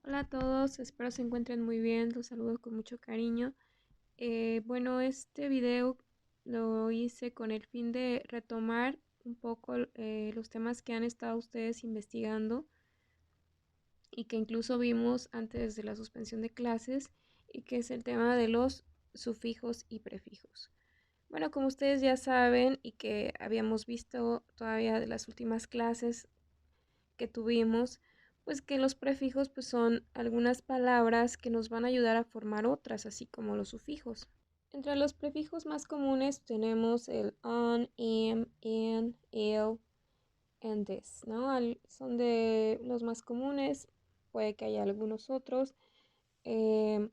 Hola a todos, espero se encuentren muy bien, los saludo con mucho cariño. Bueno, este video lo hice con el fin de retomar un poco los temas que han estado ustedes investigando y que incluso vimos antes de la suspensión de clases, y que es el tema de los sufijos y prefijos. Bueno, como ustedes ya saben y que habíamos visto todavía de las últimas clases que tuvimos, pues que los prefijos pues son algunas palabras que nos van a ayudar a formar otras, así como los sufijos. Entre los prefijos más comunes tenemos el on, in, il, and this, ¿no? Son de los más comunes, puede que haya algunos otros. Eh,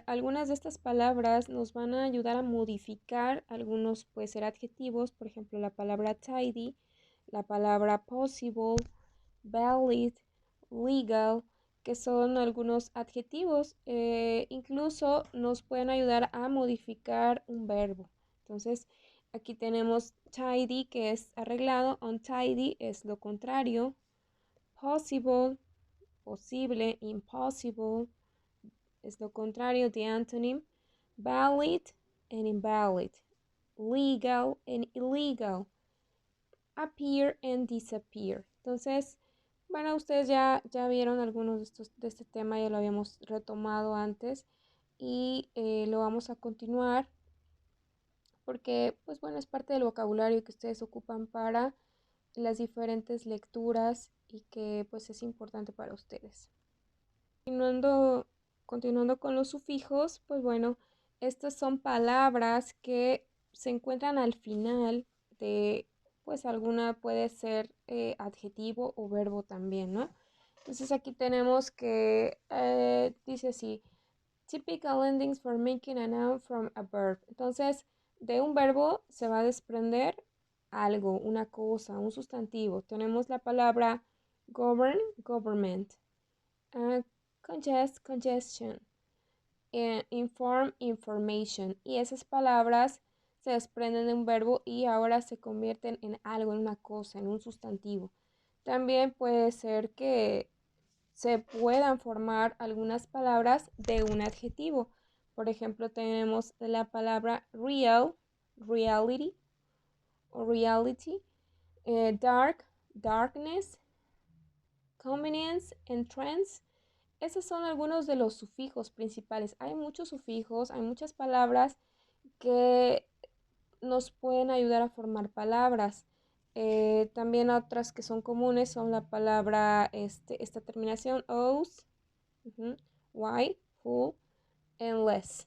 Algunas de estas palabras nos van a ayudar a modificar algunos, puede ser adjetivos, por ejemplo, la palabra tidy, la palabra possible, valid, legal, que son algunos adjetivos. Incluso nos pueden ayudar a modificar un verbo. Entonces, aquí tenemos tidy, que es arreglado, untidy es lo contrario, possible, posible, impossible es lo contrario, the antonym, valid and invalid, legal and illegal, appear and disappear. Entonces, bueno, ustedes ya vieron algunos de este tema, ya lo habíamos retomado antes y lo vamos a continuar porque, pues bueno, es parte del vocabulario que ustedes ocupan para las diferentes lecturas y que pues es importante para ustedes. Continuando, continuando con los sufijos, pues bueno, estas son palabras que se encuentran al final de, pues alguna puede ser adjetivo o verbo también, ¿no? Entonces aquí tenemos que, dice así, typical endings for making a noun from a verb. Entonces, de un verbo se va a desprender algo, una cosa, un sustantivo. Tenemos la palabra govern, government. Congest, congestion, inform, information. Y esas palabras se desprenden de un verbo y ahora se convierten en algo, en una cosa, en un sustantivo. También puede ser que se puedan formar algunas palabras de un adjetivo. Por ejemplo, tenemos la palabra real, reality o reality, dark, darkness, convenience, entrance. Esos son algunos de los sufijos principales. Hay muchos sufijos, hay muchas palabras que nos pueden ayudar a formar palabras. También otras que son comunes son la palabra, esta terminación, os, why, who, and less.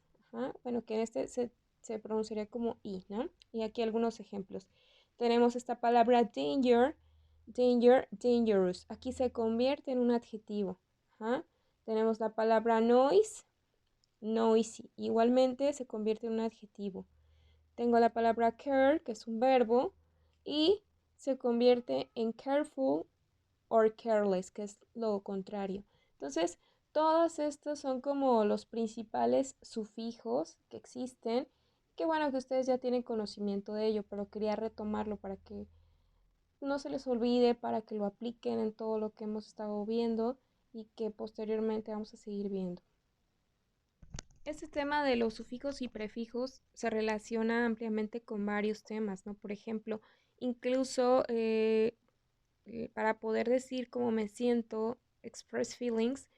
Bueno, que en este se pronunciaría como i, ¿no? Y aquí algunos ejemplos. Tenemos esta palabra danger, danger, dangerous. Aquí se convierte en un adjetivo. Tenemos la palabra noise, noisy. Igualmente se convierte en un adjetivo. Tengo la palabra care, que es un verbo, y se convierte en careful or careless, que es lo contrario. Entonces, todos estos son como los principales sufijos que existen. Qué bueno que ustedes ya tienen conocimiento de ello, pero quería retomarlo para que no se les olvide, para que lo apliquen en todo lo que hemos estado viendo y que posteriormente vamos a seguir viendo. Este tema de los sufijos y prefijos se relaciona ampliamente con varios temas, ¿no? Por ejemplo, incluso para poder decir cómo me siento, express feelings,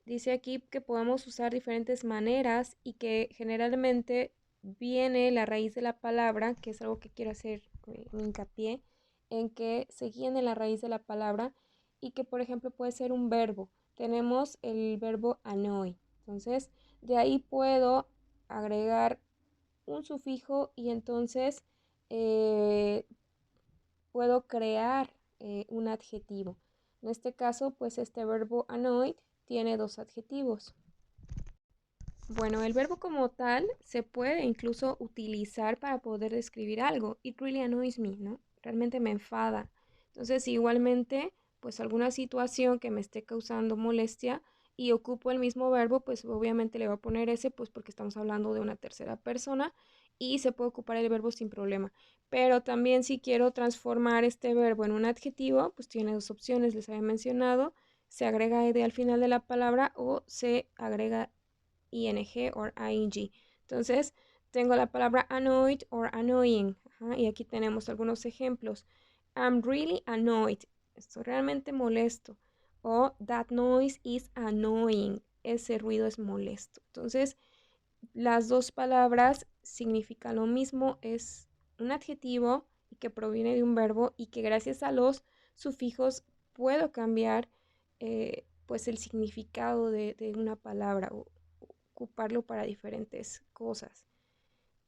dice aquí que podemos usar diferentes maneras y que generalmente viene la raíz de la palabra, que es algo que quiero hacer hincapié, en que se guíen en la raíz de la palabra y que, por ejemplo, puede ser un verbo. Tenemos el verbo annoy. Entonces, de ahí puedo agregar un sufijo y entonces eh, puedo crear un adjetivo. En este caso, pues este verbo annoyed tiene dos adjetivos. Bueno, el verbo como tal se puede incluso utilizar para poder describir algo. It really annoys me, ¿no? Realmente me enfada. Entonces, igualmente, pues alguna situación que me esté causando molestia y ocupo el mismo verbo, pues obviamente le voy a poner ese, pues porque estamos hablando de una tercera persona y se puede ocupar el verbo sin problema. Pero también si quiero transformar este verbo en un adjetivo, pues tiene dos opciones, les había mencionado. se agrega ed al final de la palabra o se agrega ing o ing. Entonces, tengo la palabra annoyed or annoying. Ajá, y aquí tenemos algunos ejemplos. I'm really annoyed. Estoy realmente molesto. O that noise is annoying. Ese ruido es molesto. Entonces, las dos palabras significan lo mismo. Es un adjetivo y que proviene de un verbo y que gracias a los sufijos puedo cambiar pues el significado de una palabra o ocuparlo para diferentes cosas.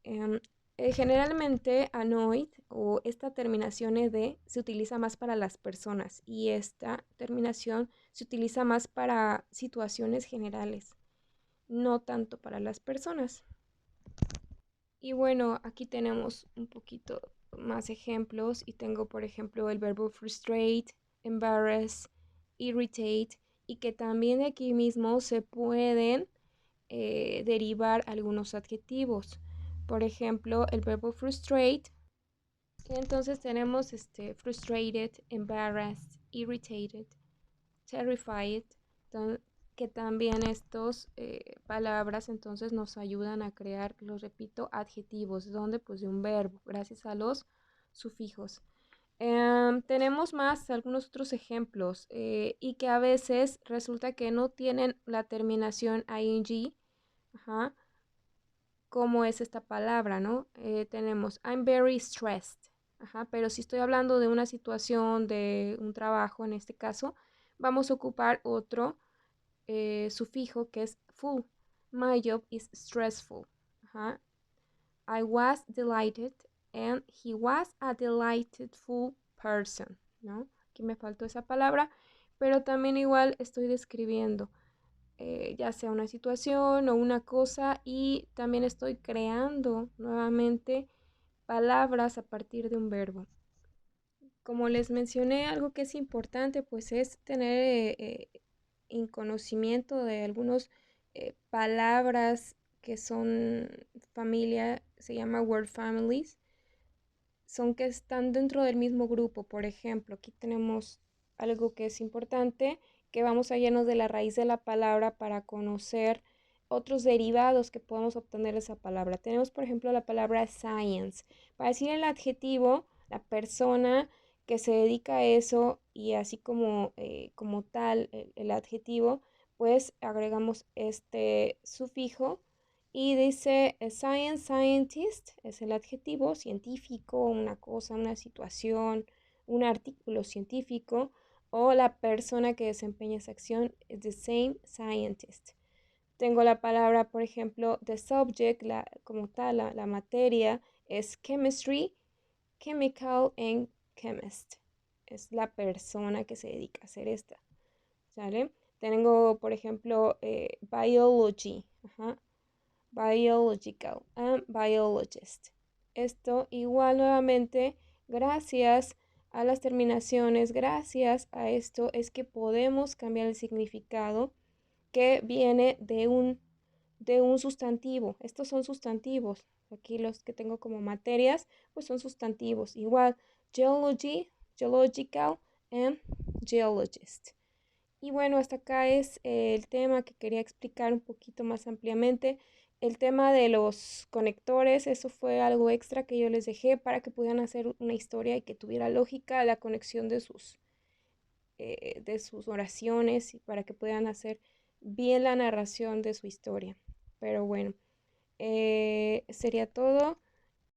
Em, Generalmente annoyed o esta terminación ed se utiliza más para las personas y esta terminación se utiliza más para situaciones generales, no tanto para las personas. Y bueno, aquí tenemos un poquito más ejemplos y tengo por ejemplo el verbo frustrate, embarrass, irritate y que también de aquí mismo se pueden derivar algunos adjetivos. Por ejemplo, el verbo frustrate. Entonces tenemos frustrated, embarrassed, irritated, terrified, que también estos palabras entonces nos ayudan a crear, los repito, adjetivos, donde pues de un verbo, gracias a los sufijos. Tenemos más algunos otros ejemplos y que a veces resulta que no tienen la terminación ing, ajá, cómo es esta palabra, ¿no? Tenemos I'm very stressed, ajá, pero si estoy hablando de una situación, de un trabajo en este caso, vamos a ocupar otro sufijo que es full. My job is stressful. Ajá. I was delighted and he was a delightful person, ¿no? Aquí me faltó esa palabra, pero también igual estoy describiendo ya sea una situación o una cosa y también estoy creando nuevamente palabras a partir de un verbo. Como les mencioné, algo que es importante pues es tener en conocimiento de algunas palabras que son familia, se llama word families, son que están dentro del mismo grupo. Por ejemplo, aquí tenemos algo que es importante, que vamos a irnos de la raíz de la palabra para conocer otros derivados que podemos obtener de esa palabra. Tenemos, por ejemplo, la palabra science. Para decir el adjetivo, la persona que se dedica a eso y así como tal el adjetivo, pues agregamos este sufijo y dice science, scientist, es el adjetivo científico, una cosa, una situación, un artículo científico, o la persona que desempeña esa acción es the same scientist. Tengo la palabra, por ejemplo, the subject, como tal, la materia, es chemistry, chemical and chemist. Es la persona que se dedica a hacer esta. ¿Sale? Tengo, por ejemplo, biology. Ajá. Biological and biologist. Esto igual nuevamente, gracias a las terminaciones, gracias a esto es que podemos cambiar el significado que viene de un sustantivo. Estos son sustantivos. Aquí los que tengo como materias, pues son sustantivos. Igual, geology, geological and geologist. Y bueno, hasta acá es el tema que quería explicar un poquito más ampliamente. El tema de los conectores, eso fue algo extra que yo les dejé para que pudieran hacer una historia y que tuviera lógica la conexión de sus oraciones y para que puedan hacer bien la narración de su historia. Pero bueno, sería todo.